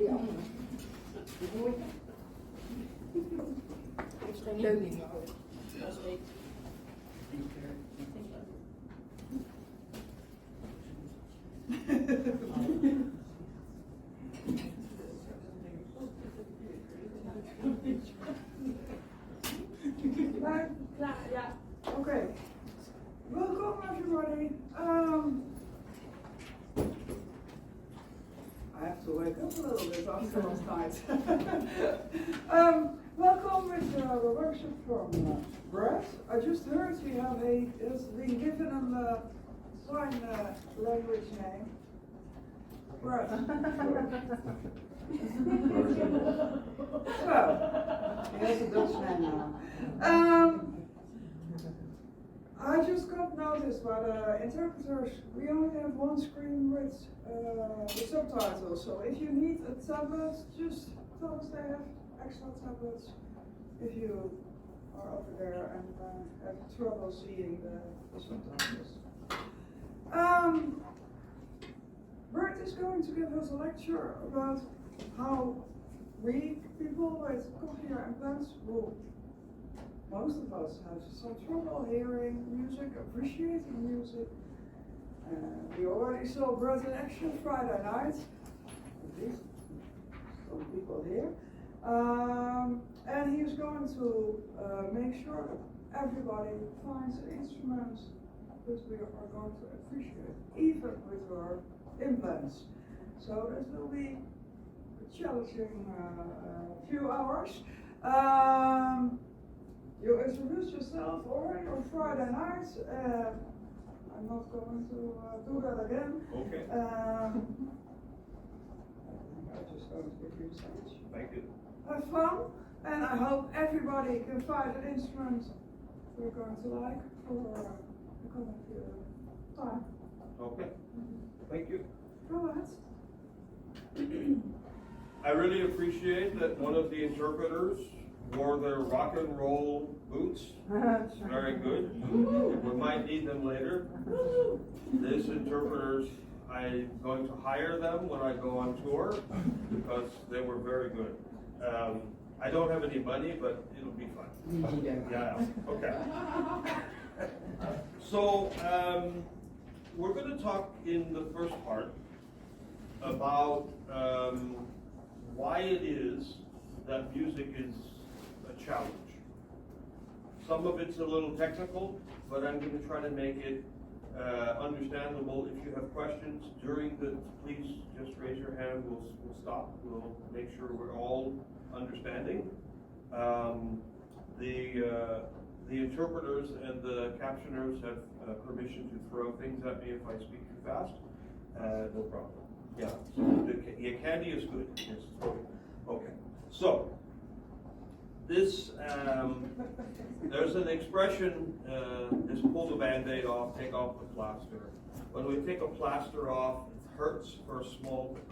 Ja. Mooi. Het is geen leuning nodig. Dat is weet. Klaar, ja. Okay. Welcome everybody. I have to wake up a little bit after last night. Welcome with the workshop from Brett. I just heard he has been given a sign language name. Brett. So, he has a Dutch name now. I just got noticed by the interpreters, we only have one screen with the subtitles, so if you need a tablet, just tell us they have extra tablets if you are over there and have trouble seeing the subtitles. Bert is going to give us a lecture about how we, people with cochlear implants, most of us have some trouble hearing music, appreciating music. We already saw Brett in action Friday night, at least some people here. And he's going to make sure that everybody finds an instrument that we are going to appreciate, even with our implants. So this will be a challenging few hours. You introduced yourself already on Friday night. I'm not going to do that again. Okay. I'm just going to give you the stage. Thank you. Have fun, and I hope everybody can find an instrument you're going to like for the coming time. Okay. Thank you. Go ahead. I really appreciate that one of the interpreters wore their rock and roll boots. It's very good. We might need them later. These interpreters, I'm going to hire them when I go on tour because they were very good. I don't have any money, but it'll be fun. Yeah, okay. So, we're going to talk in the first part about why it is that music is a challenge. Some of it's a little technical, but I'm going to try to make it understandable. If you have questions during please just raise your hand. We'll stop. We'll make sure we're all understanding. The interpreters and the captioners have permission to throw things at me if I speak too fast. No problem. Yeah. So the candy is good. It's okay. So. This, there's an expression, is pull the Band-Aid off, take off the plaster. When we take a plaster off, it hurts for a small bit.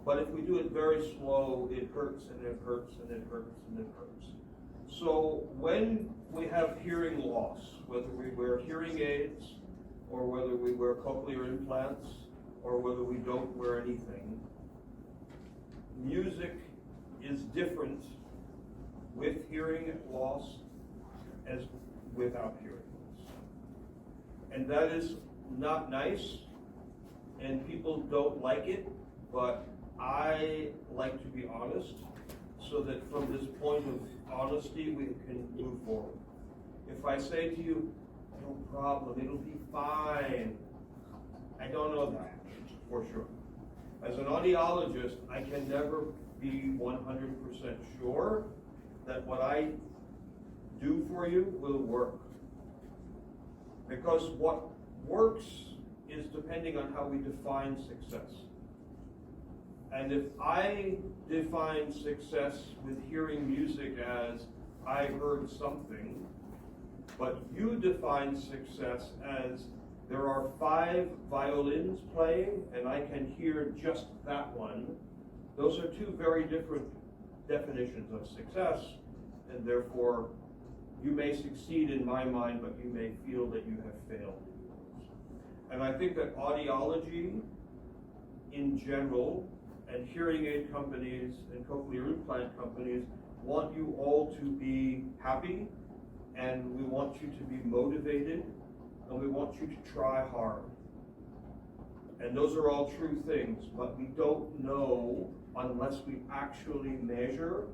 But if we do it very slow, it hurts and it hurts and it hurts and it hurts. So when we have hearing loss, whether we wear hearing aids, or whether we wear cochlear implants, or whether we don't wear anything, music is different with hearing loss as without hearing loss. And that is not nice, and people don't like it, but I like to be honest, so that from this point of honesty we can move forward. If I say to you, no problem, it'll be fine, I don't know that for sure. As an audiologist, I can never be 100% sure that what I do for you will work. Because what works is depending on how we define success. And if I define success with hearing music as I heard something, but you define success as there are 5 violins playing and I can hear just that one, those are 2 very different definitions of success, and therefore you may succeed in my mind, but you may feel that you have failed in yours. And I think that audiology in general, and hearing aid companies and cochlear implant companies want you all to be happy, and we want you to be motivated, and we want you to try hard. And those are all true things, but we don't know unless we actually measure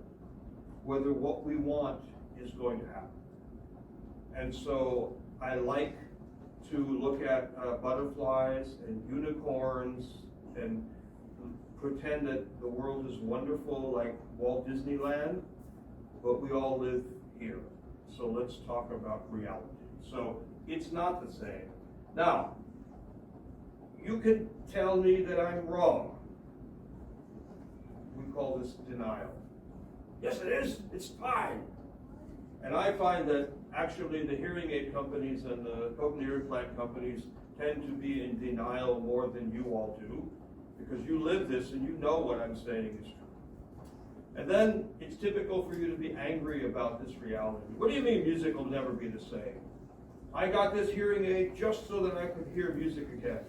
whether what we want is going to happen. And so I like to look at butterflies and unicorns and pretend that the world is wonderful like Walt Disneyland, but we all live here. So let's talk about reality. So it's not the same. Now, you could tell me that I'm wrong. We call this denial. Yes, it is. It's fine. And I find that actually the hearing aid companies and the cochlear implant companies tend to be in denial more than you all do, because you live this and you know what I'm saying is true. And then it's typical for you to be angry about this reality. What do you mean music will never be the same? I got this hearing aid just so that I could hear music again.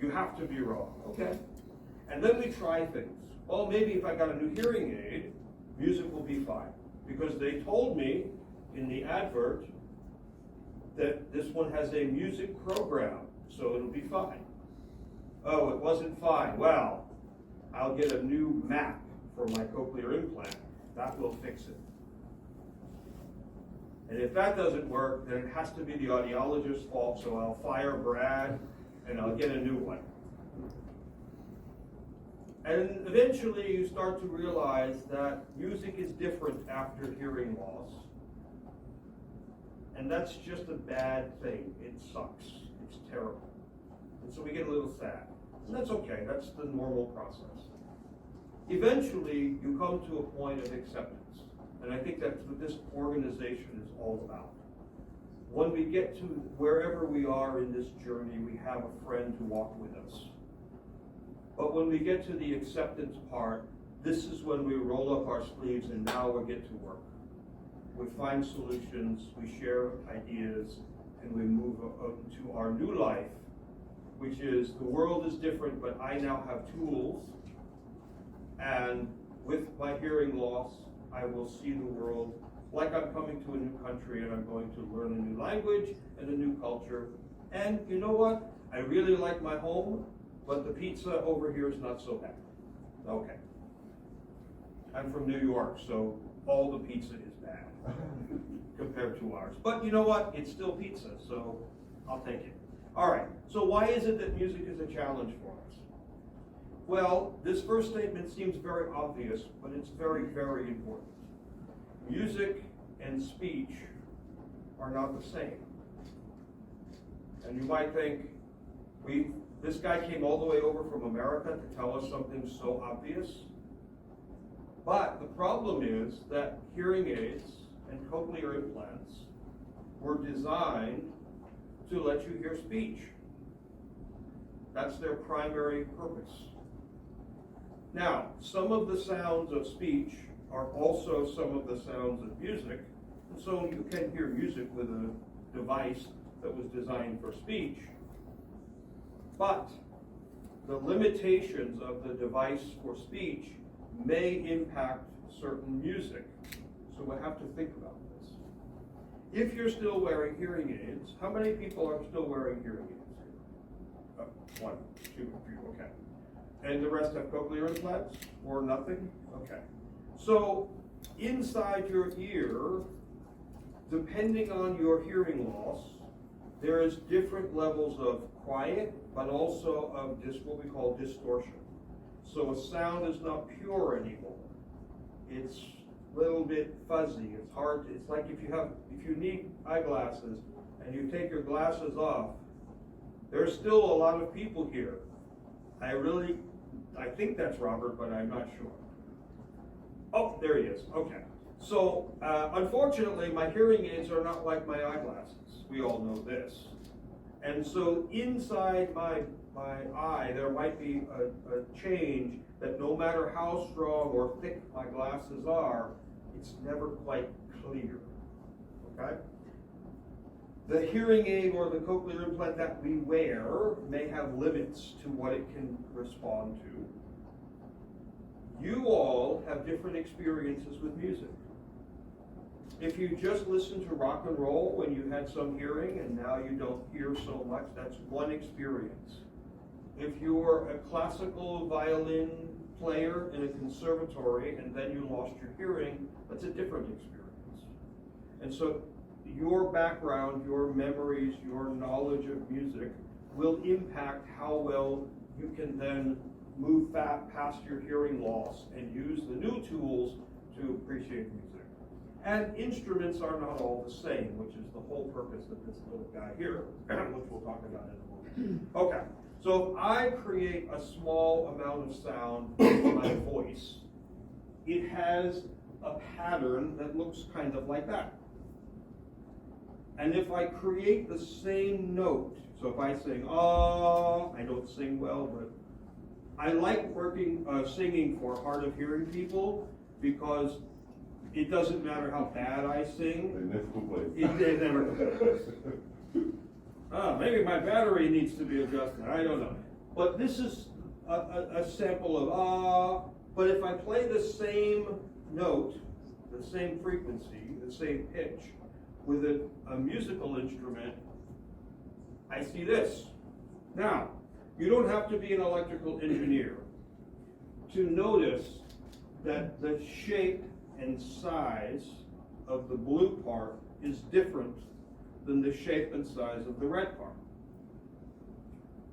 You have to be wrong. Okay. And then we try things. Well, maybe if I got a new hearing aid, music will be fine. Because they told me in the advert that this one has a music program, so it'll be fine. Oh, it wasn't fine. Well, I'll get a new map for my cochlear implant. That will fix it. And if that doesn't work, then it has to be the audiologist's fault, so I'll fire Brad and I'll get a new one. And eventually you start to realize that music is different after hearing loss. And that's just a bad thing. It sucks. It's terrible. And so we get a little sad. And that's okay. That's the normal process. Eventually you come to a point of acceptance. And I think that's what this organization is all about. When we get to wherever we are in this journey, we have a friend to walk with us. But when we get to the acceptance part, this is when we roll up our sleeves and now we get to work. We find solutions, we share ideas, and we move to our new life, which is the world is different, but I now have tools. And with my hearing loss, I will see the world like I'm coming to a new country and I'm going to learn a new language and a new culture. And you know what? I really like my home, but the pizza over here is not so bad. Okay. I'm from New York, so all the pizza is bad compared to ours. But you know what? It's still pizza, so I'll take it. All right. So why is it that music is a challenge for us? Well, this first statement seems very obvious, but it's very, very important. Music and speech are not the same. And you might think, this guy came all the way over from America to tell us something so obvious. But the problem is that hearing aids and cochlear implants were designed to let you hear speech. That's their primary purpose. Now, some of the sounds of speech are also some of the sounds of music, and so you can hear music with a device that was designed for speech, but the limitations of the device for speech may impact certain music, so we have to think about this. If you're still wearing hearing aids, how many people are still wearing hearing aids? 1, 2, 3, okay. And the rest have cochlear implants or nothing? Okay. So inside your ear, depending on your hearing loss, there is different levels of quiet, but also of what we call distortion. So a sound is not pure anymore. It's a little bit fuzzy. It's hard. It's like if you need eyeglasses and you take your glasses off, there's still a lot of people here. I think that's Robert, but I'm not sure. Oh, there he is. Okay. So, unfortunately, my hearing aids are not like my eyeglasses. We all know this. And so inside my eye, there might be a change that no matter how strong or thick my glasses are, it's never quite clear. Okay? The hearing aid or the cochlear implant that we wear may have limits to what it can respond to. you all have different experiences with music. If you just listen to rock and roll when you had some hearing and now you don't hear so much, that's one experience. If you're a classical violin player in a conservatory and then you lost your hearing, that's a different experience. And so your background, your memories, your knowledge of music will impact how well you can then move past your hearing loss and use the new tools to appreciate music. And instruments are not all the same, which is the whole purpose of this little guy here, which we'll talk about in a moment. Okay, so if I create a small amount of sound with my voice, it has a pattern that looks kind of like that. And if I create the same note, so if I sing, ah, I don't sing well, but I like singing for hard of hearing people because it doesn't matter how bad I sing. They never complain. They never complain. Maybe my battery needs to be adjusted. I don't know. But this is a sample of but if I play the same note, the same frequency, the same pitch, with a musical instrument, I see this. Now, you don't have to be an electrical engineer to notice that the shape and size of the blue part is different than the shape and size of the red part.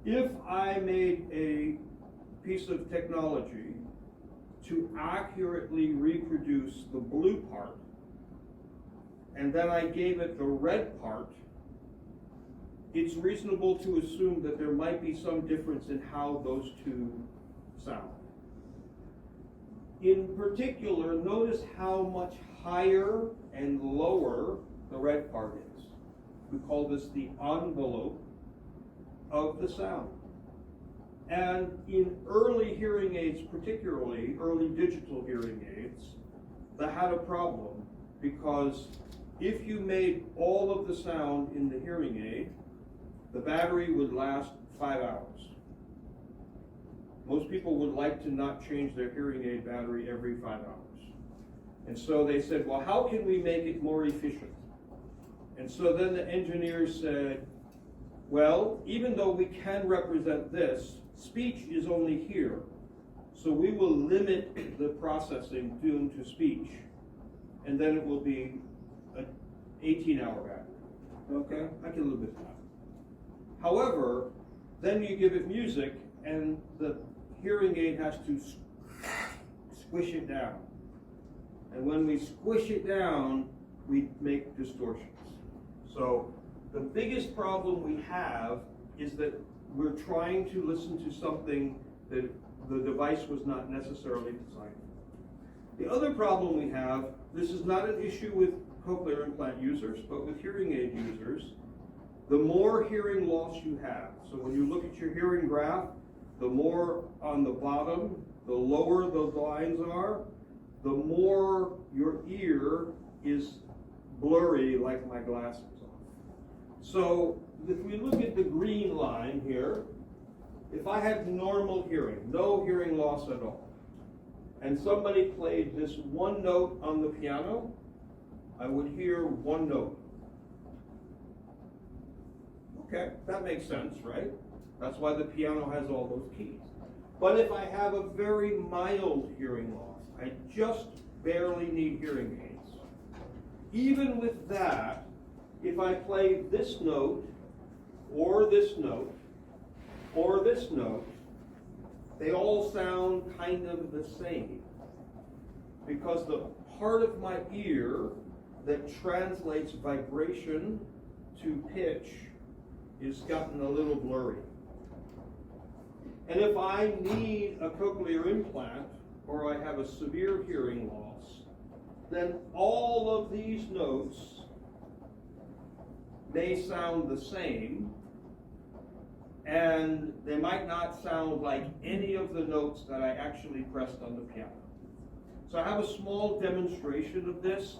If I made a piece of technology to accurately reproduce the blue part, and then I gave it the red part, it's reasonable to assume that there might be some difference in how those two sound. In particular, notice how much higher and lower the red part is. We call this the envelope of the sound. And in early hearing aids, particularly early digital hearing aids, that had a problem because if you made all of the sound in the hearing aid, the battery would last 5 hours. Most people would like to not change their hearing aid battery every 5 hours. And so they said, well, how can we make it more efficient? And so then the engineers said, well, even though we can represent this, speech is only here. So we will limit the processing due to speech. And then it will be an 18-hour battery. Okay, I can live with that. However, then you give it music and the hearing aid has to squish it down. And when we squish it down, we make distortions. So the biggest problem we have is that we're trying to listen to something that the device was not necessarily designed for. The other problem we have, this is not an issue with cochlear implant users, but with hearing aid users, the more hearing loss you have. So when you look at your hearing graph, the more on the bottom, the lower the lines are, the more your ear is blurry like my glasses are. So if we look at the green line here, if I had normal hearing, no hearing loss at all, and somebody played this one note on the piano, I would hear one note. Okay, that makes sense, right? That's why the piano has all those keys. But if I have a very mild hearing loss, I just barely need hearing aids. Even with that, if I play this note, or this note, or this note, they all sound kind of the same. Because the part of my ear that translates vibration to pitch is gotten a little blurry. And if I need a cochlear implant, or I have a severe hearing loss, then all of these notes may sound the same, and they might not sound like any of the notes that I actually pressed on the piano. So I have a small demonstration of this.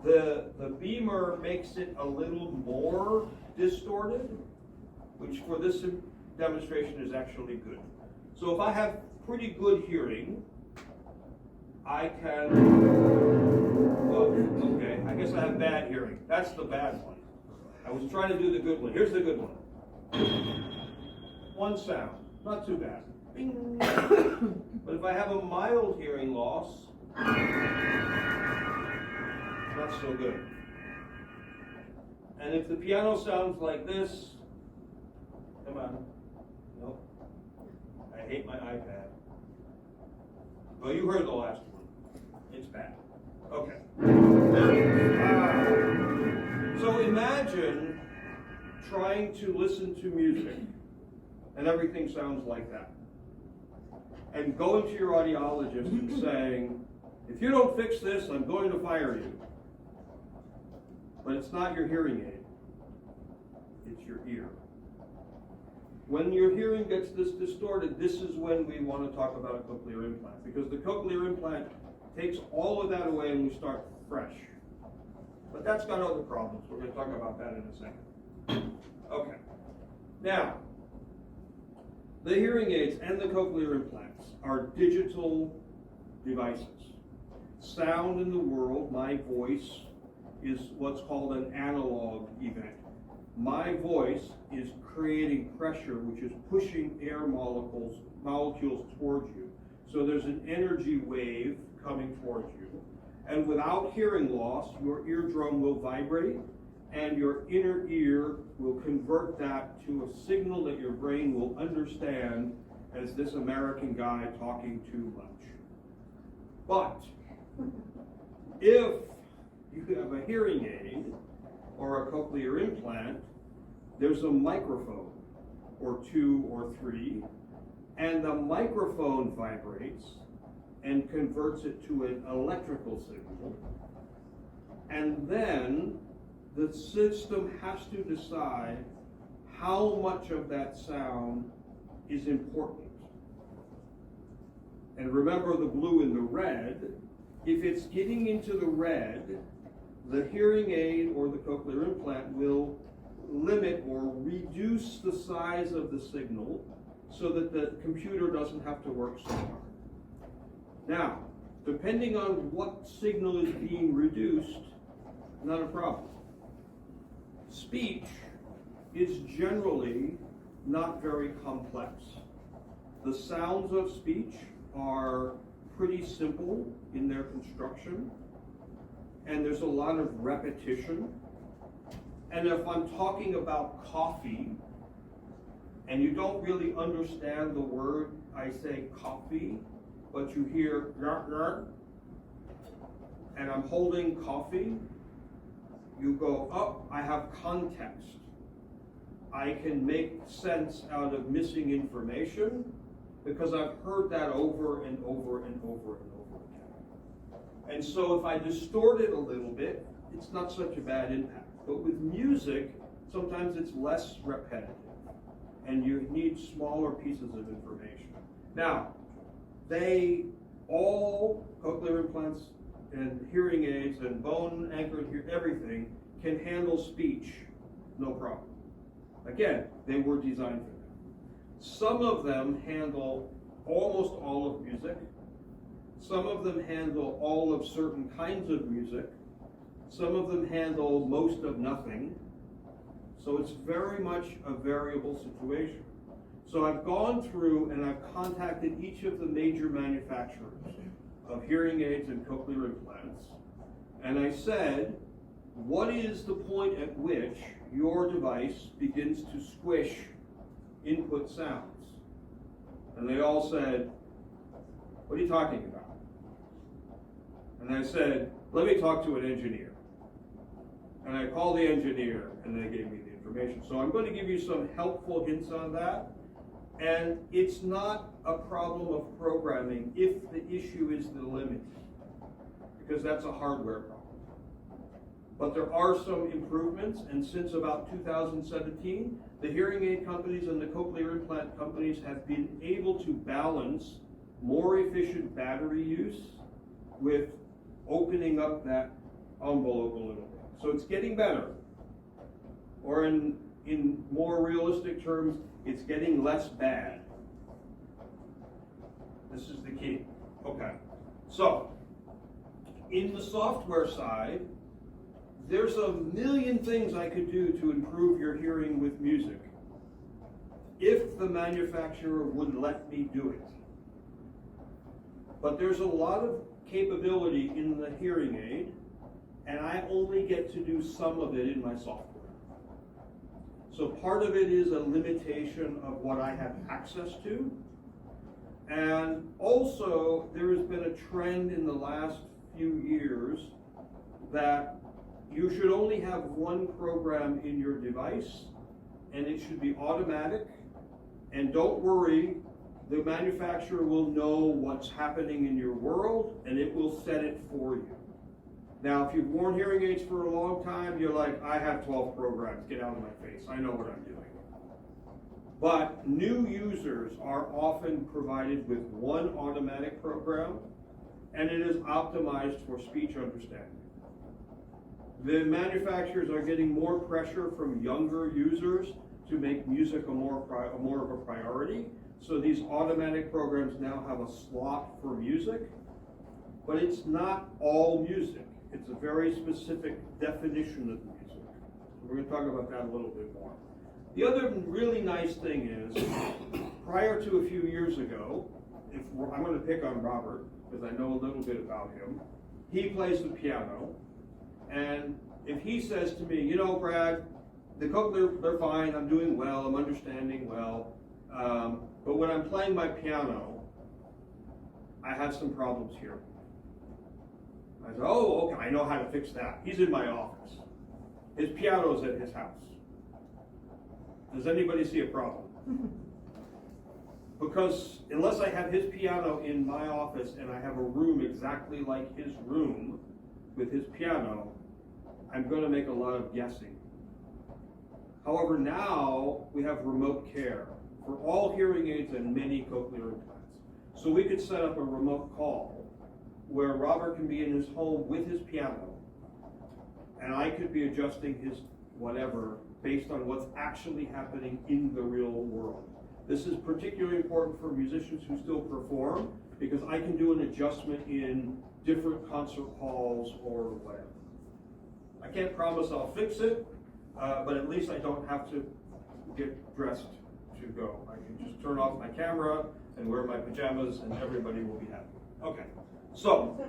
The beamer makes it a little more distorted, which for this demonstration is actually good. So if I have pretty good hearing, I can, well, okay, I guess I have bad hearing. That's the bad one. I was trying to do the good one. Here's the good one. One sound, not too bad. Bing. But if I have a mild hearing loss, not so good. And if the piano sounds like this, come on, no, I hate my iPad. Well, you heard the last one. It's bad. Okay. So imagine trying to listen to music and everything sounds like that. And going to your audiologist and saying, if you don't fix this, I'm going to fire you. But it's not your hearing aid. It's your ear. When your hearing gets this distorted, this is when we want to talk about a cochlear implant. Because the cochlear implant takes all of that away and we start fresh. But that's got other problems. We're going to talk about that in a second. Okay. Now, the hearing aids and the cochlear implants are digital devices. Sound in the world, my voice, is what's called an analog event. My voice is creating pressure, which is pushing air molecules towards you. So there's an energy wave coming towards you. And without hearing loss, your eardrum will vibrate, and your inner ear will convert that to a signal that your brain will understand as this American guy talking too much. But if you have a hearing aid or a cochlear implant, there's a microphone or two or three, and the microphone vibrates and converts it to an electrical signal. And then the system has to decide how much of that sound is important. And remember the blue and the red. If it's getting into the red, the hearing aid or the cochlear implant will limit or reduce the size of the signal so that the computer doesn't have to work so hard. Now, depending on what signal is being reduced, not a problem. Speech is generally not very complex. The sounds of speech are pretty simple in their construction, and there's a lot of repetition. And if I'm talking about coffee, and you don't really understand the word, I say coffee, but you hear yark yark, and I'm holding coffee, you go, oh, I have context. I can make sense out of missing information because I've heard that over and over and over and over again. And so if I distort it a little bit, it's not such a bad impact. But with music, sometimes it's less repetitive, and you need smaller pieces of information. Now, all cochlear implants and hearing aids and bone anchored everything can handle speech, no problem. Again, they were designed for that. Some of them handle almost all of music. Some of them handle all of certain kinds of music. Some of them handle most of nothing. So it's very much a variable situation. So I've gone through and I've contacted each of the major manufacturers of hearing aids and cochlear implants. And I said, what is the point at which your device begins to squish input sounds? And they all said, what are you talking about? And I said, let me talk to an engineer. And I called the engineer, and they gave me the information. So I'm going to give you some helpful hints on that. And it's not a problem of programming if the issue is the limit, because that's a hardware problem. But there are some improvements, and since about 2017, the hearing aid companies and the cochlear implant companies have been able to balance more efficient battery use with opening up that envelope a little bit. So it's getting better. Or in more realistic terms, it's getting less bad. This is the key. Okay. So, in the software side, there's a million things I could do to improve your hearing with music, if the manufacturer would let me do it. But there's a lot of capability in the hearing aid, and I only get to do some of it in my software. So part of it is a limitation of what I have access to. And also, there has been a trend in the last few years that you should only have one program in your device, and it should be automatic. And don't worry, the manufacturer will know what's happening in your world, and it will set it for you. Now, if you've worn hearing aids for a long time, you're like, I have 12 programs, get out of my face, I know what I'm doing. But new users are often provided with one automatic program, and it is optimized for speech understanding. The manufacturers are getting more pressure from younger users to make music more of a priority. So these automatic programs now have a slot for music, but it's not all music. It's a very specific definition of music. We're going to talk about that a little bit more. The other really nice thing is, prior to a few years ago, I'm going to pick on Robert because I know a little bit about him. He plays the piano, and if he says to me, you know, Brad, the cochlear, they're fine, I'm doing well, I'm understanding well, but when I'm playing my piano, I have some problems here. I said, oh, okay, I know how to fix that. He's in my office. His piano's at his house. Does anybody see a problem? Because unless I have his piano in my office and I have a room exactly like his room with his piano, I'm going to make a lot of guessing. However, now we have remote care for all hearing aids and many cochlear implants. So we could set up a remote call where Robert can be in his home with his piano, and I could be adjusting his whatever based on what's actually happening in the real world. This is particularly important for musicians who still perform, because I can do an adjustment in different concert halls or whatever. I can't promise I'll fix it, but at least I don't have to get dressed to go. I can just turn off my camera and wear my pajamas and everybody will be happy. Okay, so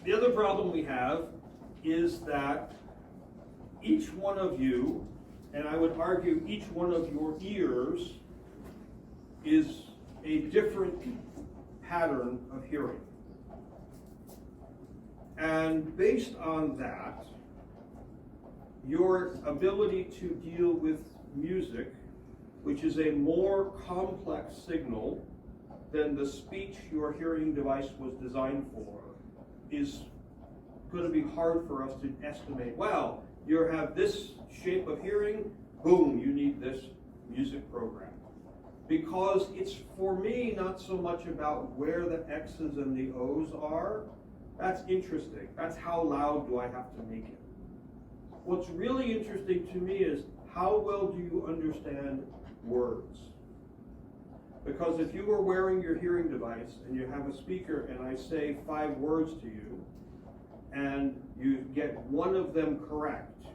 the other problem we have is that each one of you, and I would argue each one of your ears, is a different pattern of hearing. And based on that, your ability to deal with music, which is a more complex signal than the speech your hearing device was designed for, is going to be hard for us to estimate. Well, you have this shape of hearing, boom, you need this music program. Because it's, for me, not so much about where the X's and the O's are. That's interesting. That's how loud do I have to make it. What's really interesting to me is how well do you understand words? Because if you were wearing your hearing device and you have a speaker and I say 5 words to you and you get one of them correct,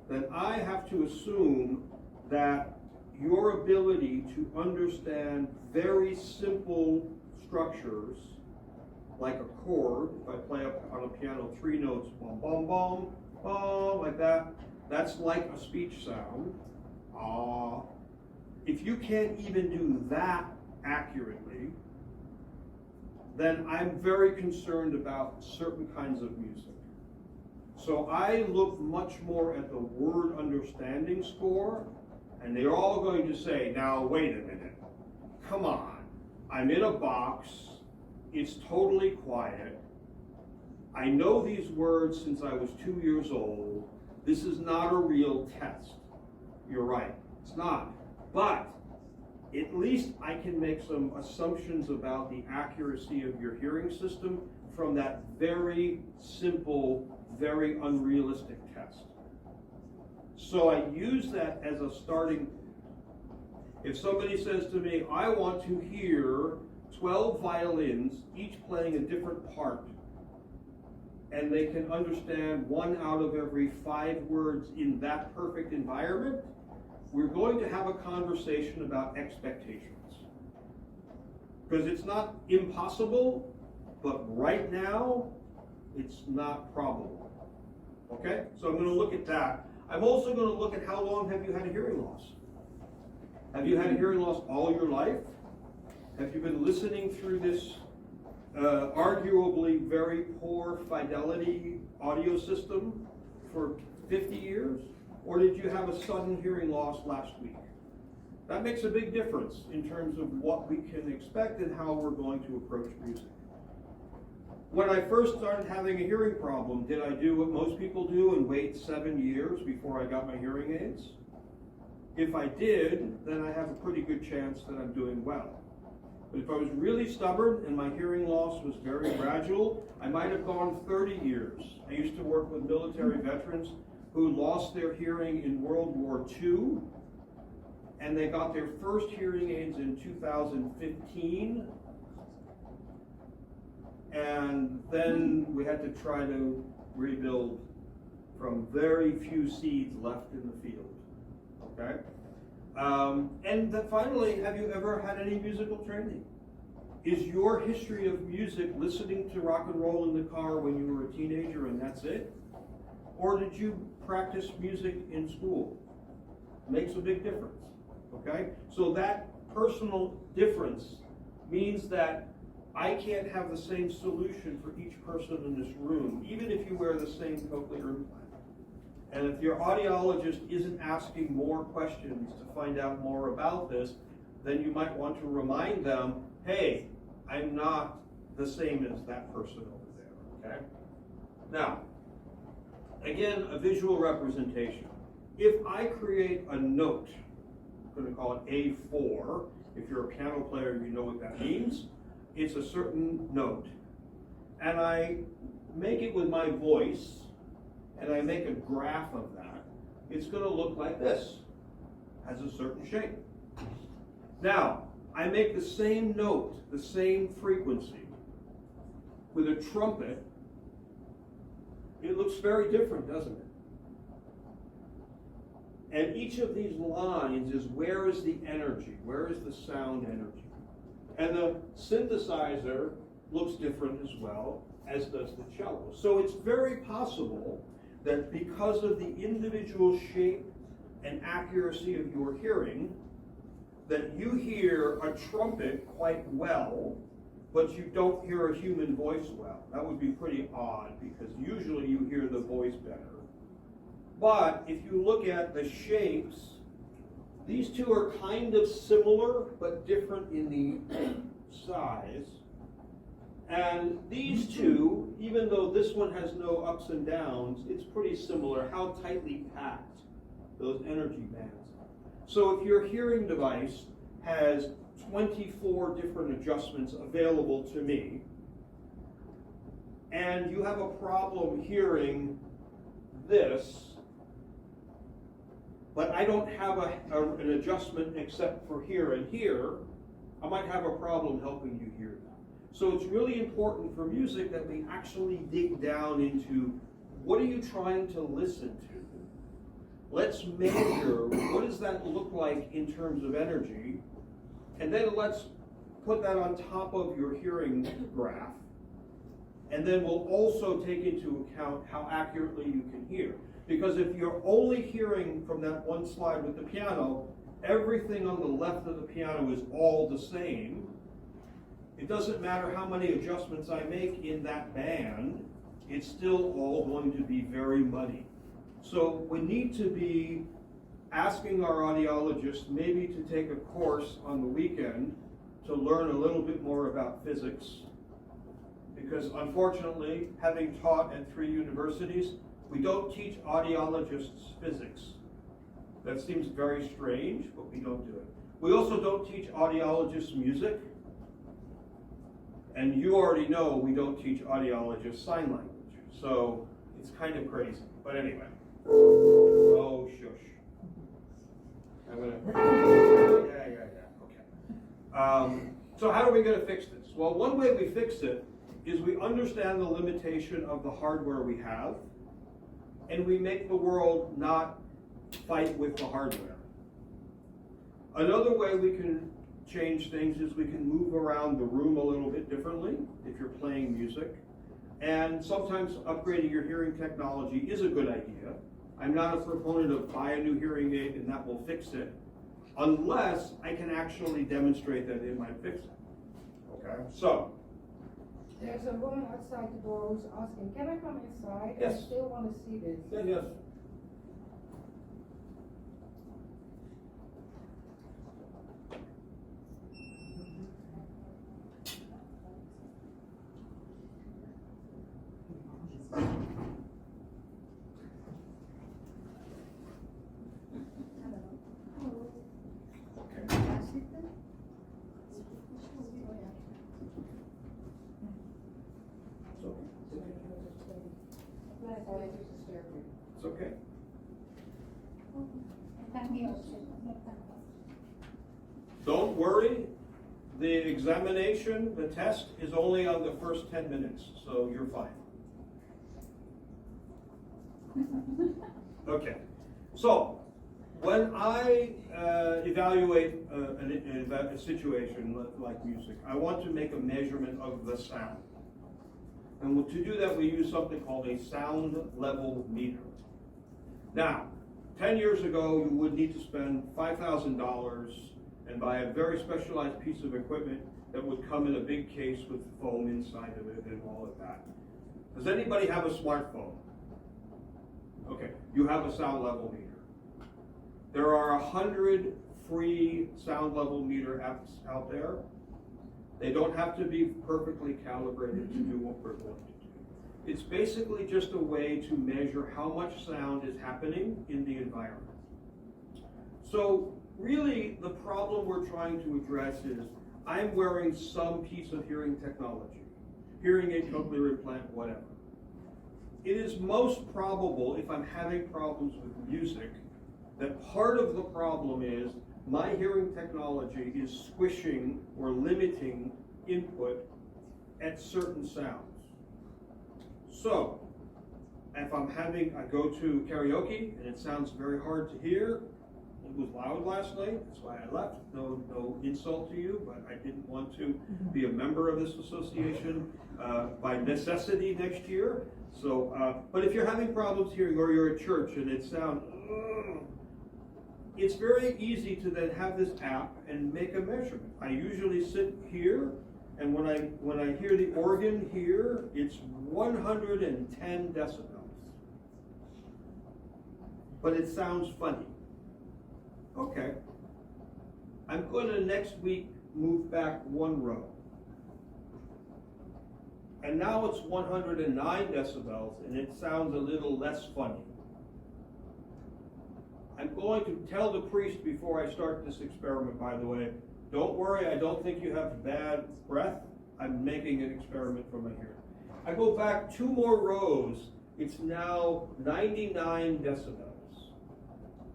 then I have to assume that your ability to understand very simple structures, like a chord, if I play up on a piano 3 notes, bum, bum, bum, bum, like that, that's like a speech sound. If you can't even do that accurately, then I'm very concerned about certain kinds of music. So I look much more at the word understanding score, and they're all going to say, now wait a minute, come on, I'm in a box, it's totally quiet, I know these words since I was 2 years old, this is not a real test. You're right, it's not. But at least I can make some assumptions about the accuracy of your hearing system from that very simple, very unrealistic test. So I use that as a starting. If somebody says to me, I want to hear 12 violins, each playing a different part, and they can understand 1 out of every 5 words in that perfect environment, we're going to have a conversation about expectations. Because it's not impossible, but right now, it's not probable. Okay? So I'm going to look at that. I'm also going to look at how long have you had a hearing loss? Have you had a hearing loss all your life? Have you been listening through this arguably very poor fidelity audio system for 50 years? Or did you have a sudden hearing loss last week? That makes a big difference in terms of what we can expect and how we're going to approach music. When I first started having a hearing problem, did I do what most people do and wait 7 years before I got my hearing aids? If I did, then I have a pretty good chance that I'm doing well. But if I was really stubborn and my hearing loss was very gradual, I might have gone 30 years. I used to work with military veterans who lost their hearing in World War II, and they got their first hearing aids in 2015. And then we had to try to rebuild from very few seeds left in the field. Okay? And then finally, have you ever had any musical training? Is your history of music listening to rock and roll in the car when you were a teenager and that's it? Or did you practice music in school? Makes a big difference. Okay? So that personal difference means that I can't have the same solution for each person in this room, even if you wear the same cochlear implant. And if your audiologist isn't asking more questions to find out more about this, then you might want to remind them, hey, I'm not the same as that person over there, okay? Now, again, a visual representation. If I create a note, I'm going to call it A4. If you're a piano player, you know what that means. It's a certain note. And I make it with my voice, and I make a graph of that. It's going to look like this. Has a certain shape. Now, I make the same note, the same frequency, with a trumpet. It looks very different, doesn't it? And each of these lines is where is the energy? Where is the sound energy? And the synthesizer looks different as well, as does the cello. So it's very possible that because of the individual shape and accuracy of your hearing, that you hear a trumpet quite well, but you don't hear a human voice well. That would be pretty odd, because usually you hear the voice better. But if you look at the shapes, these two are kind of similar, but different in the size. And these two, even though this one has no ups and downs, it's pretty similar how tightly packed those energy bands are. So if your hearing device has 24 different adjustments available to me, and you have a problem hearing this, but I don't have an adjustment except for here and here, I might have a problem helping you hear that. So it's really important for music that we actually dig down into what are you trying to listen to? Let's measure what does that look like in terms of energy, and then let's put that on top of your hearing graph, and then we'll also take into account how accurately you can hear. Because if you're only hearing from that one slide with the piano, everything on the left of the piano is all the same. It doesn't matter how many adjustments I make in that band, it's still all going to be very muddy. So we need to be asking our audiologists maybe to take a course on the weekend to learn a little bit more about physics. Because unfortunately, having taught at 3 universities, we don't teach audiologists physics. That seems very strange, but we don't do it. We also don't teach audiologists music. And you already know we don't teach audiologists sign language. So it's kind of crazy. But anyway. Oh, shush. I'm gonna. Yeah. Okay. So how are we going to fix this? Well, one way we fix it is we understand the limitation of the hardware we have, and we make the world not fight with the hardware. Another way we can change things is we can move around the room a little bit differently if you're playing music. And sometimes upgrading your hearing technology is a good idea. I'm not a proponent of buy a new hearing aid and that will fix it, unless I can actually demonstrate that it might fix it. Okay, so. There's a woman outside the door who's asking, can I come inside? Yes. I still want to see this. Yes. It's okay. Don't worry, the examination, the test is only on the first 10 minutes, so you're fine. Okay, so when I evaluate a situation like music, I want to make a measurement of the sound. And to do that, we use something called a sound level meter. Now, 10 years ago, you would need to spend $5,000 and buy a very specialized piece of equipment that would come in a big case with foam inside of it and all of that. Does anybody have a smartphone? Okay, you have a sound level meter. There are 100 free sound level meter apps out there. They don't have to be perfectly calibrated to do what we're going to do. It's basically just a way to measure how much sound is happening in the environment. So really, the problem we're trying to address is, I'm wearing some piece of hearing technology, hearing aid, cochlear implant, whatever. It is most probable, if I'm having problems with music, that part of the problem is my hearing technology is squishing or limiting input at certain sounds. So, if I go to karaoke and it sounds very hard to hear, it was loud last night, that's why I left. No insult to you, but I didn't want to be a member of this association by necessity next year. So, but if you're having problems hearing, or you're at church and it sounds, it's very easy to then have this app and make a measurement. I usually sit here, and when I hear the organ here, it's 110 decibels. But it sounds funny. Okay. I'm going to next week move back one row. And now it's 109 decibels, and it sounds a little less funny. I'm going to tell the priest before I start this experiment, by the way, don't worry, I don't think you have bad breath. I'm making an experiment for my hearing. I go back 2 more rows, it's now 99 decibels.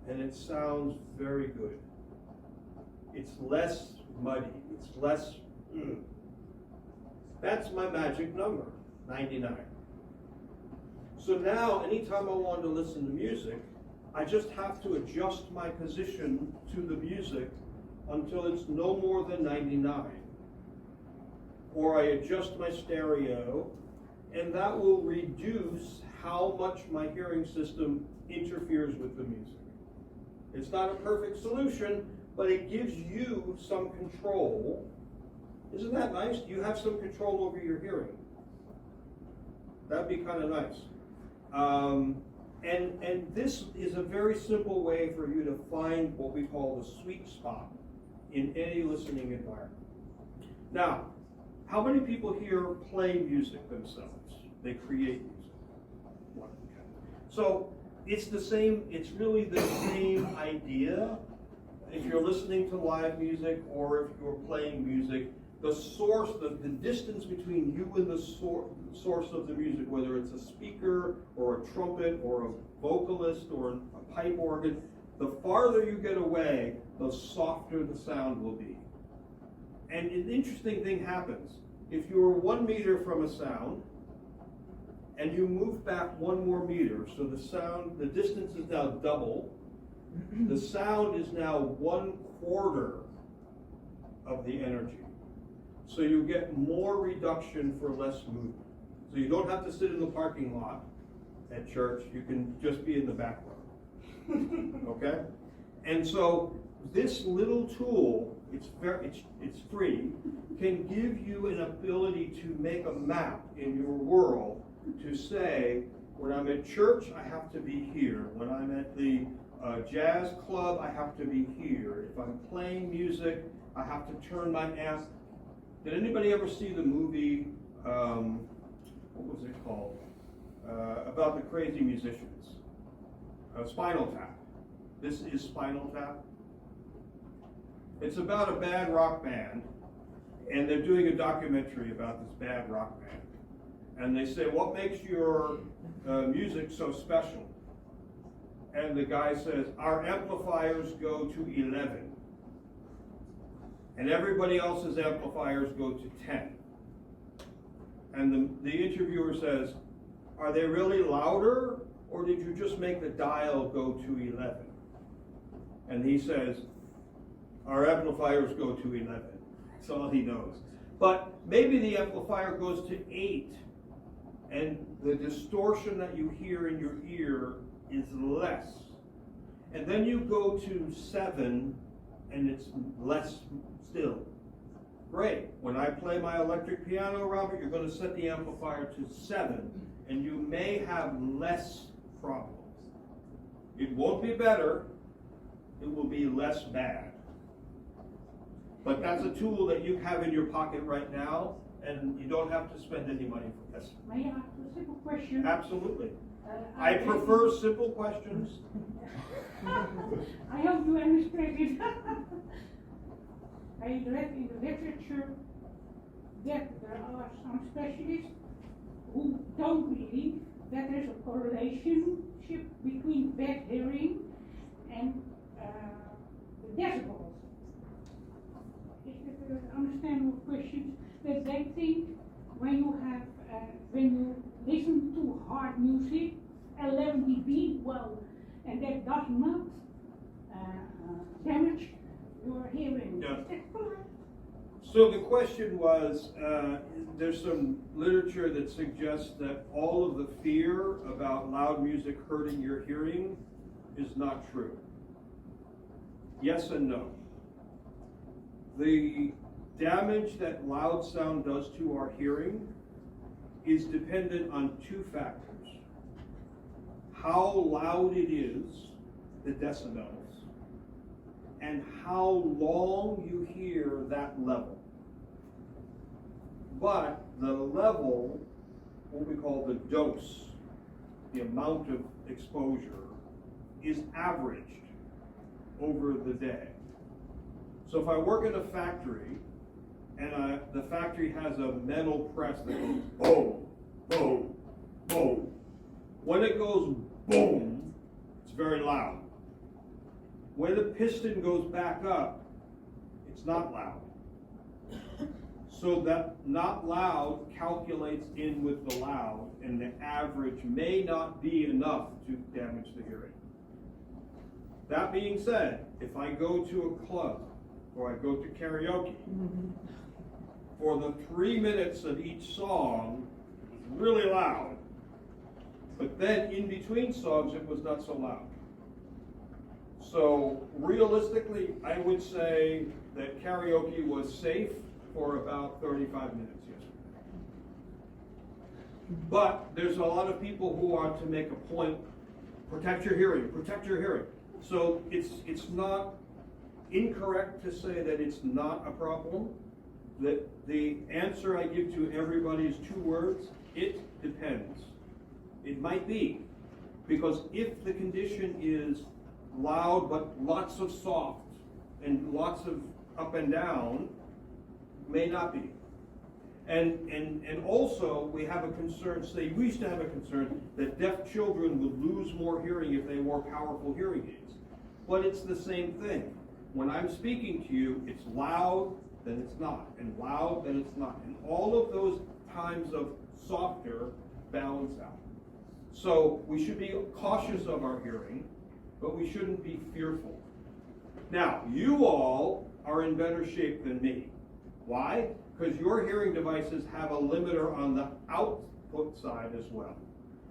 And it sounds very good. It's less muddy, it's less, That's my magic number, 99. So now, anytime I want to listen to music, I just have to adjust my position to the music until it's no more than 99. Or I adjust my stereo, and that will reduce how much my hearing system interferes with the music. It's not a perfect solution, but it gives you some control. Isn't that nice? You have some control over your hearing. That'd be kind of nice. And this is a very simple way for you to find what we call the sweet spot in any listening environment. Now, how many people here play music themselves? They create music. Okay. So it's the same, it's really the same idea. If you're listening to live music or if you're playing music, the source, the distance between you and the source of the music, whether it's a speaker or a trumpet or a vocalist or a pipe organ, the farther you get away, the softer the sound will be. And an interesting thing happens. If you're 1 meter from a sound, and you move back 1 more meter, so the distance is now double, the sound is now 1/4 of the energy. So you get more reduction for less movement. So you don't have to sit in the parking lot at church, you can just be in the back row. Okay? And so this little tool, it's free, can give you an ability to make a map in your world to say, when I'm at church, I have to be here. When I'm at the jazz club, I have to be here. If I'm playing music, I have to turn my amp. Did anybody ever see the movie, what was it called? About the crazy musicians. Spinal Tap. This is Spinal Tap. It's about a bad rock band, and they're doing a documentary about this bad rock band. And they say, what makes your music so special? And the guy says, our amplifiers go to 11. And everybody else's amplifiers go to 10. And the interviewer says, are they really louder, or did you just make the dial go to 11? And he says, our amplifiers go to 11. That's all he knows. But maybe the amplifier goes to 8, and the distortion that you hear in your ear is less. And then you go to 7, and it's less still. Great. When I play my electric piano, Robert, you're going to set the amplifier to 7, and you may have less problems. It won't be better. It will be less bad. But that's a tool that you have in your pocket right now, and you don't have to spend any money for this. May I ask a simple question? Absolutely. I prefer simple questions. I hope you understand it. I read in the literature that there are some specialists who don't believe that there's a correlation between bad hearing and the decibels. Is it an understandable question that they think when you listen to hard music, 11 dB, well, and that does not damage your hearing? Yeah. So the question was, there's some literature that suggests that all of the fear about loud music hurting your hearing is not true. Yes and no. The damage that loud sound does to our hearing is dependent on 2 factors. How loud it is, the decibels, and how long you hear that level. But the level, what we call the dose, the amount of exposure, is averaged over the day. So if I work in a factory, and the factory has a metal press that goes boom, boom, boom. When it goes boom, it's very loud. When the piston goes back up, it's not loud. So that not loud calculates in with the loud, and the average may not be enough to damage the hearing. That being said, if I go to a club or I go to karaoke, for the 3 minutes of each song, it was really loud. But then in between songs, it was not so loud. So realistically, I would say that karaoke was safe for about 35 minutes yesterday. But there's a lot of people who want to make a point, protect your hearing, protect your hearing. So it's not incorrect to say that it's not a problem. That the answer I give to everybody is 2 words: it depends. It might be, because if the condition is loud but lots of soft and lots of up and down, may not be. And also we have a concern, say we used to have a concern that deaf children would lose more hearing if they wore powerful hearing aids. But it's the same thing. When I'm speaking to you, it's loud then it's not, and loud, then it's not. And all of those times of softer balance out. So we should be cautious of our hearing, but we shouldn't be fearful. Now, you all are in better shape than me. Why? Because your hearing devices have a limiter on the output side as well.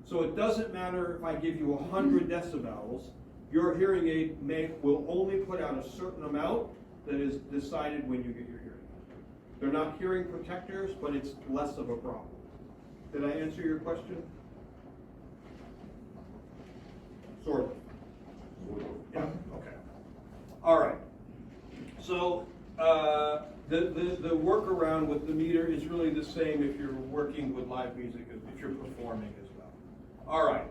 So it doesn't matter if I give you 100 decibels, your hearing aid will only put out a certain amount that is decided when you get your hearing aid. They're not hearing protectors, but it's less of a problem. Did I answer your question? Sort of. Yeah, okay. All right. So the workaround with the meter is really the same if you're working with live music as if you're performing as well. All right.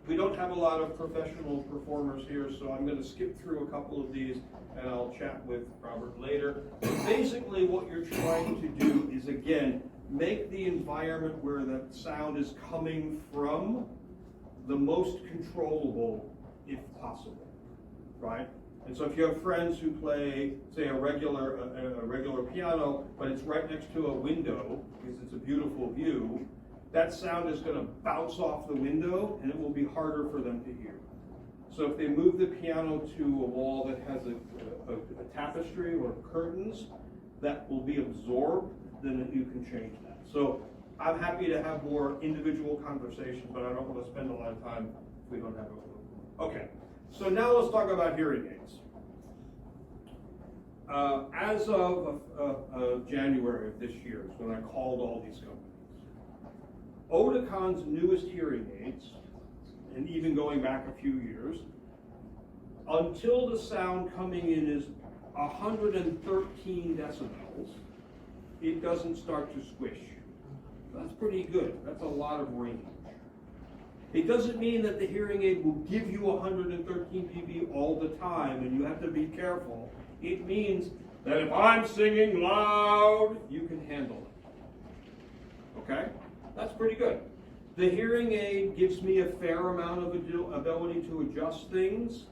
We don't have a lot of professional performers here, so I'm going to skip through a couple of these and I'll chat with Robert later. Basically what you're trying to do is, again, make the environment where the sound is coming from the most controllable if possible, right? And so if you have friends who play, say, a regular piano, but it's right next to a window because it's a beautiful view, that sound is going to bounce off the window and it will be harder for them to hear. So if they move the piano to a wall that has a tapestry or curtains that will be absorbed, then you can change that. So I'm happy to have more individual conversations, but I don't want to spend a lot of time if we don't have a. Okay, so now let's talk about hearing aids. As of January of this year is when I called all these companies. Oticon's newest hearing aids, and even going back a few years, until the sound coming in is 113 decibels, it doesn't start to squish. That's pretty good. That's a lot of range. It doesn't mean that the hearing aid will give you 113 dB all the time, and you have to be careful. It means that if I'm singing loud, you can handle it. Okay? That's pretty good. The hearing aid gives me a fair amount of ability to adjust things.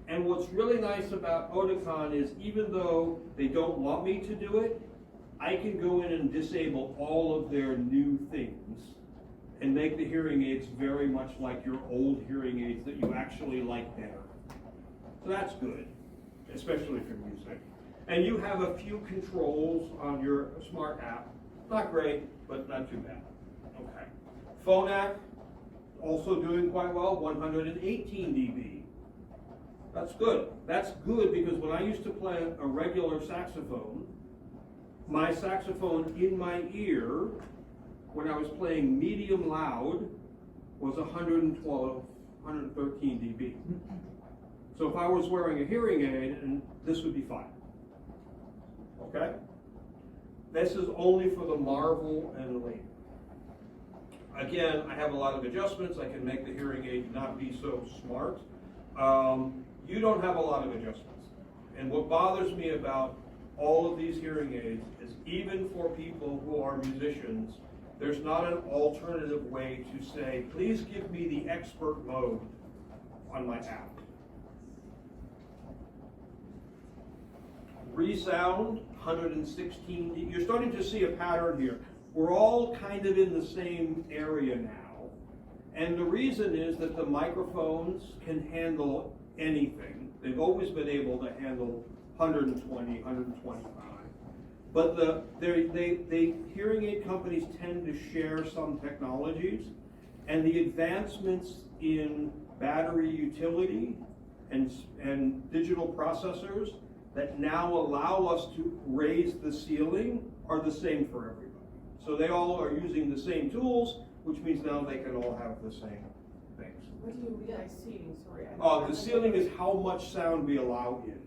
And what's really nice about Oticon is even though they don't want me to do it, I can go in and disable all of their new things and make the hearing aids very much like your old hearing aids that you actually like better. So that's good, especially for music. And you have a few controls on your smart app. Not great, but not too bad. Okay. Phonak, also doing quite well, 118 dB. That's good. That's good because when I used to play a regular saxophone, my saxophone in my ear, when I was playing medium loud, was 112, 113 dB. So if I was wearing a hearing aid, and this would be fine. Okay? This is only for the Marvel and Lane. Again, I have a lot of adjustments. I can make the hearing aid not be so smart. You don't have a lot of adjustments. And what bothers me about all of these hearing aids is even for people who are musicians, there's not an alternative way to say, please give me the expert mode on my app. Resound, 116. You're starting to see a pattern here. We're all kind of in the same area now. And the reason is that the microphones can handle anything. They've always been able to handle 120, 125. But the hearing aid companies tend to share some technologies, and the advancements in battery utility and digital processors that now allow us to raise the ceiling are the same for everybody. So they all are using the same tools, which means now they can all have the same things. What do you mean by seating? Sorry. The ceiling is how much sound we allow in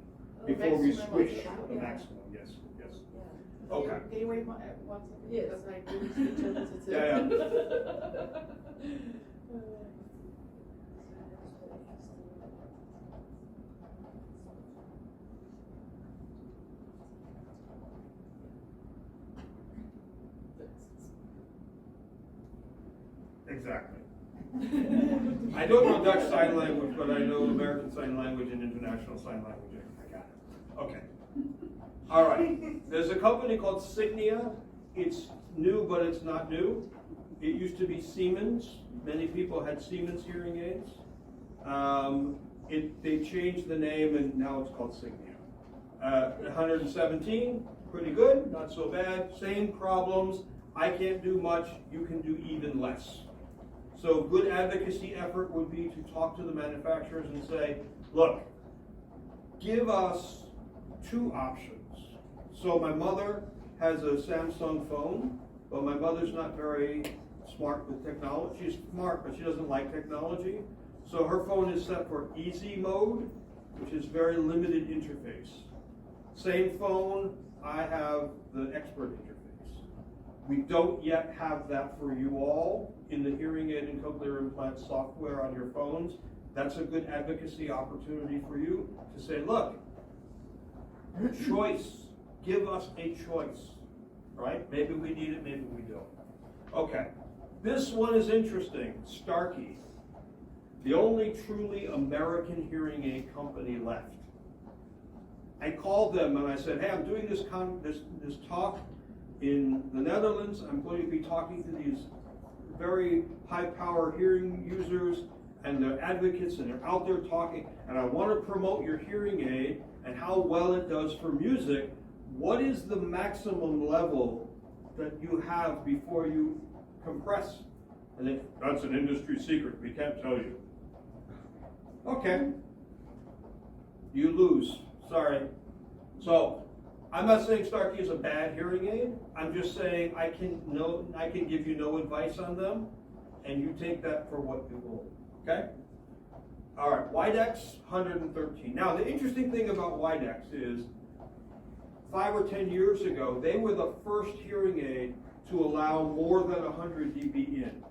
before we squish the maximum. Yes, yes. Yeah. Okay. Can you wait one second? Yes. Because I couldn't switch over to Yeah, Exactly. I don't know Dutch Sign Language, but I know American Sign Language and International Sign Language. I got it. Okay. All right, there's a company called Signia. It's new, but it's not new. It used to be Siemens. Many people had Siemens hearing aids. They changed the name and now it's called Signia. 117, pretty good, not so bad. Same problems. I can't do much, you can do even less. So good advocacy effort would be to talk to the manufacturers and say, look, give us two options. So my mother has a Samsung phone, but my mother's not very smart with technology. She's smart, but she doesn't like technology. So her phone is set for easy mode, which is very limited interface. Same phone, I have the expert interface. We don't yet have that for you all in the hearing aid and cochlear implant software on your phones. That's a good advocacy opportunity for you to say, look, choice, give us a choice, right? Maybe we need it, maybe we don't. Okay, this one is interesting, Starkey, the only truly American hearing aid company left. I called them and I said, hey, I'm doing this talk in the Netherlands. I'm going to be talking to these very high-power hearing users and they're advocates and they're out there talking, and I want to promote your hearing aid and how well it does for music. What is the maximum level that you have before you compress? And that's an industry secret, we can't tell you. Okay, you lose, sorry. So, I'm not saying Starkey is a bad hearing aid, I'm just saying I can give you no advice on them, and you take that for what you will, okay? All right, Widex, 113. Now, the interesting thing about Widex is, 5 or 10 years ago, they were the first hearing aid to allow more than 100 dB in.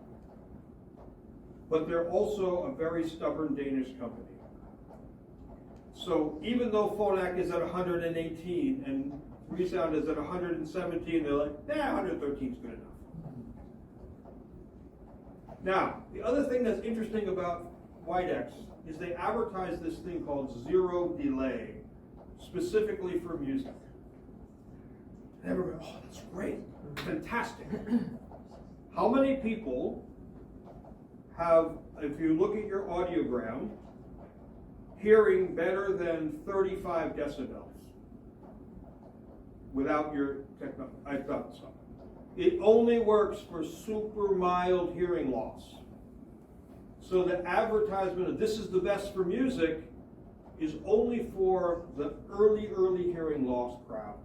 But they're also a very stubborn Danish company. So even though Phonak is at 118 and Resound is at 117, they're like, nah, 113 is good enough. Now, the other thing that's interesting about Widex is they advertise this thing called zero delay, specifically for music. And everybody, oh, that's great, fantastic. How many people have, if you look at your audiogram, hearing better than 35 decibels without your technology? I've done some. It only works for super mild hearing loss. So the advertisement of this is the best for music is only for the early hearing loss crowd.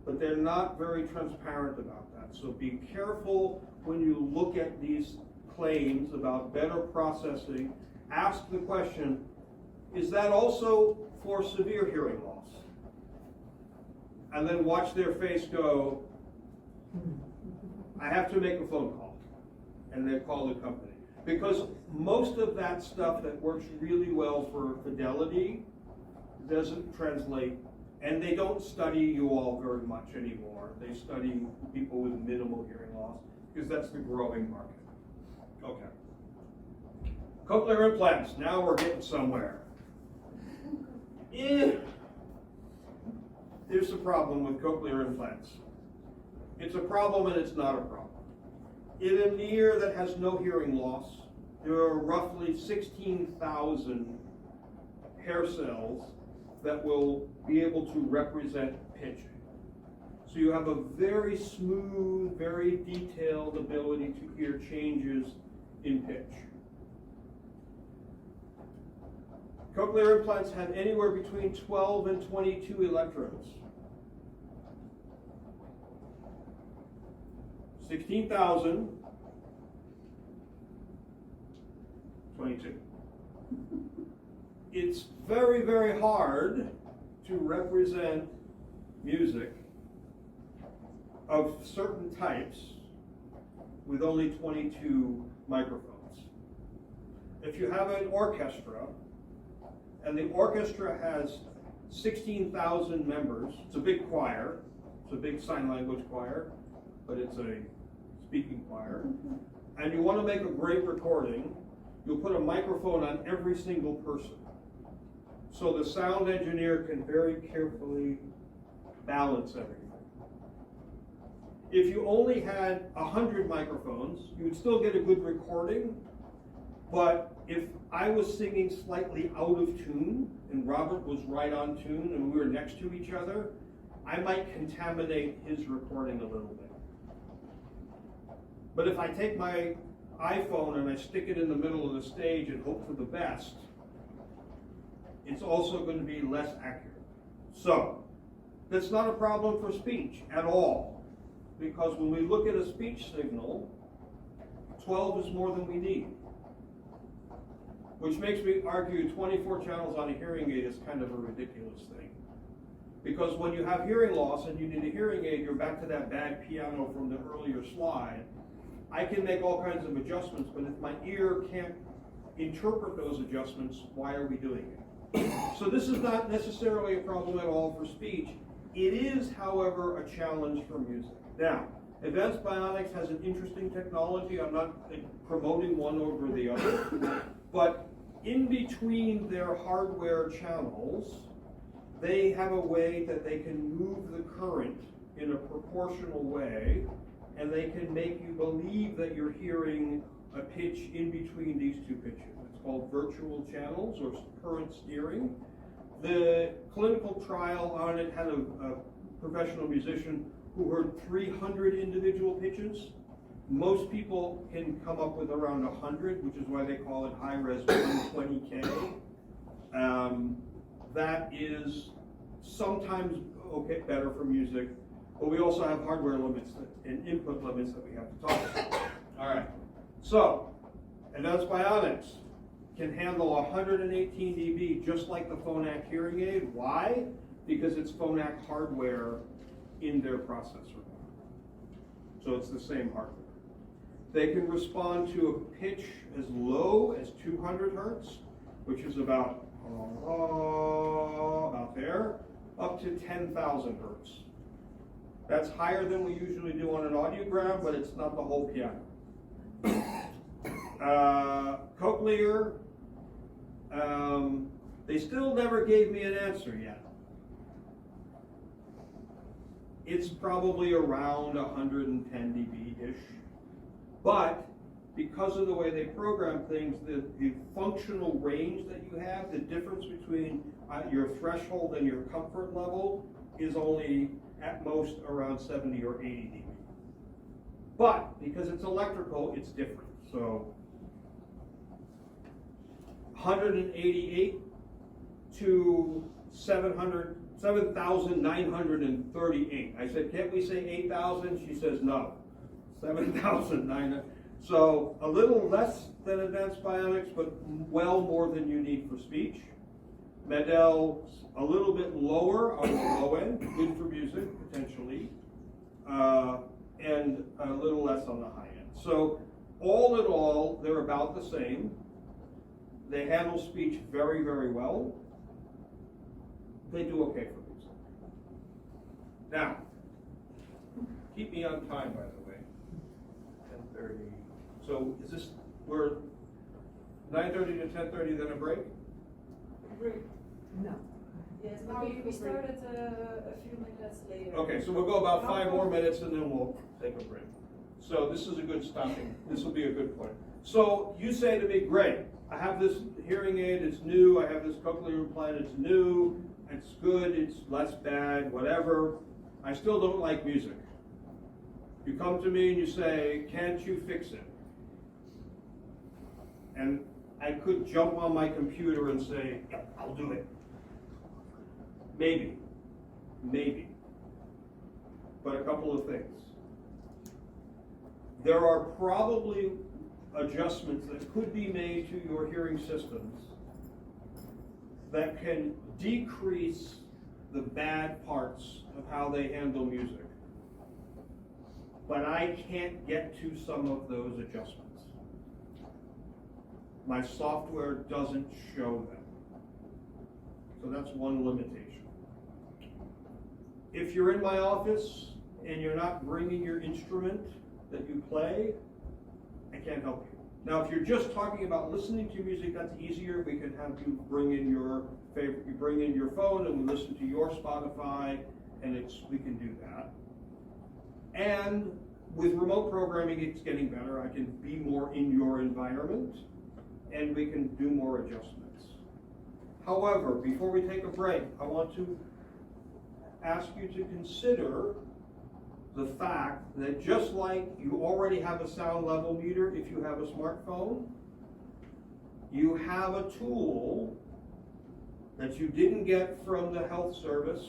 But they're not very transparent about that. So be careful when you look at these claims about better processing. Ask the question, is that also for severe hearing loss? And then watch their face go, I have to make a phone call. And they call the company. Because most of that stuff that works really well for fidelity doesn't translate, and they don't study you all very much anymore. They study people with minimal hearing loss, because that's the growing market. Okay. Cochlear implants, now we're getting somewhere. Here's the problem with cochlear implants. It's a problem and it's not a problem. In an ear that has no hearing loss, there are roughly 16,000 hair cells that will be able to represent pitch. So you have a very smooth, very detailed ability to hear changes in pitch. Cochlear implants have anywhere between 12 and 22 electrodes. 16,000, 22. It's very, very hard to represent music of certain types with only 22 microphones. If you have an orchestra, and the orchestra has 16,000 members, it's a big choir, it's a big sign language choir, but it's a speaking choir, and you want to make a great recording, you'll put a microphone on every single person. So the sound engineer can very carefully balance everything. If you only had 100 microphones, you would still get a good recording, but if I was singing slightly out of tune and Robert was right on tune and we were next to each other, I might contaminate his recording a little bit. But if I take my iPhone and I stick it in the middle of the stage and hope for the best, it's also going to be less accurate. So, that's not a problem for speech at all, because when we look at a speech signal, 12 is more than we need. Which makes me argue 24 channels on a hearing aid is kind of a ridiculous thing. Because when you have hearing loss and you need a hearing aid, you're back to that bad piano from the earlier slide. I can make all kinds of adjustments, but if my ear can't interpret those adjustments, why are we doing it? So this is not necessarily a problem at all for speech. It is, however, a challenge for music. Now, Advanced Bionics has an interesting technology. I'm not promoting one over the other, but in between their hardware channels, they have a way that they can move the current in a proportional way, and they can make you believe that you're hearing a pitch in between these two pitches. It's called virtual channels or current steering. The clinical trial on it had a professional musician who heard 300 individual pitches. Most people can come up with around 100, which is why they call it high-res 120K. That is sometimes okay, better for music, but we also have hardware limits and input limits that we have to talk about. All right, so Advanced Bionics can handle 118 dB just like the Phonak hearing aid. Why? Because it's Phonak hardware in their processor. So it's the same hardware. They can respond to a pitch as low as 200 hertz, which is about there, up to 10,000 hertz. That's higher than we usually do on an audiogram, but it's not the whole piano. Cochlear, they still never gave me an answer yet. It's probably around 110 dB-ish, but because of the way they program things, the functional range that you have, the difference between your threshold and your comfort level is only at most around 70 or 80 dB. But because it's electrical, it's different. So 188 to 7,938. I said, can't we say 8,000? She says no. 7,900. So a little less than Advanced Bionics, but well more than you need for speech. Medel, a little bit lower on the low end, good for music, potentially, and a little less on the high end. So all in all, they're about the same. They handle speech very, very well. They do okay for music. Now, keep me on time, by the way. 10:30. So is this, we're 9:30 to 10:30, then a break? No. Yes, we started a few minutes later. Okay, so we'll go about 5 more minutes and then we'll take a break. So this is a good stopping. This will be a good point. So you say to me, great, I have this hearing aid, it's new, I have this cochlear implant, it's new, it's good, it's less bad, whatever. I still don't like music. You come to me and you say, can't you fix it? And I could jump on my computer and say, yeah, I'll do it. Maybe. But a couple of things. There are probably adjustments that could be made to your hearing systems that can decrease the bad parts of how they handle music. But I can't get to some of those adjustments. My software doesn't show them. So that's one limitation. If you're in my office and you're not bringing your instrument that you play, I can't help you. Now, if you're just talking about listening to music, that's easier. We can have you bring in your favorite, you bring in your phone and we listen to your Spotify and we can do that. And with remote programming, it's getting better. I can be more in your environment, and we can do more adjustments. However, before we take a break, I want to ask you to consider the fact that just like you already have a sound level meter if you have a smartphone, you have a tool that you didn't get from the health service,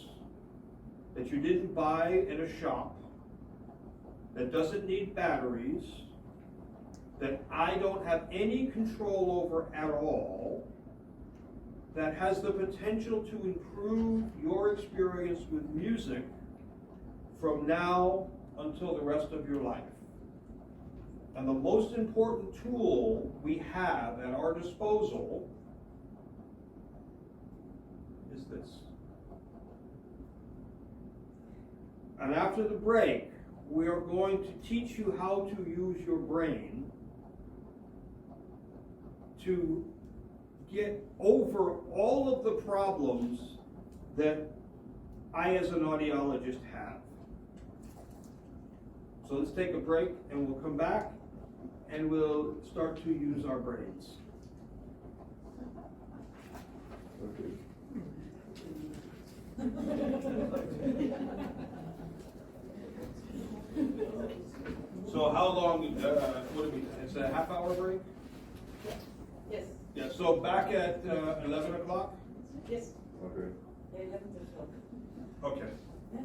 that you didn't buy in a shop, that doesn't need batteries, that I don't have any control over at all, that has the potential to improve your experience with music from now until the rest of your life. And the most important tool we have at our disposal is this. And after the break, we are going to teach you how to use your brain to get over all of the problems that I as an audiologist have. So let's take a break and we'll come back and we'll start to use our brains. Okay. So how long, what do we, it's a half-hour break? Yes. Yeah, so back at 11 o'clock? Yes. Okay. 11 to 12. Okay. Yeah.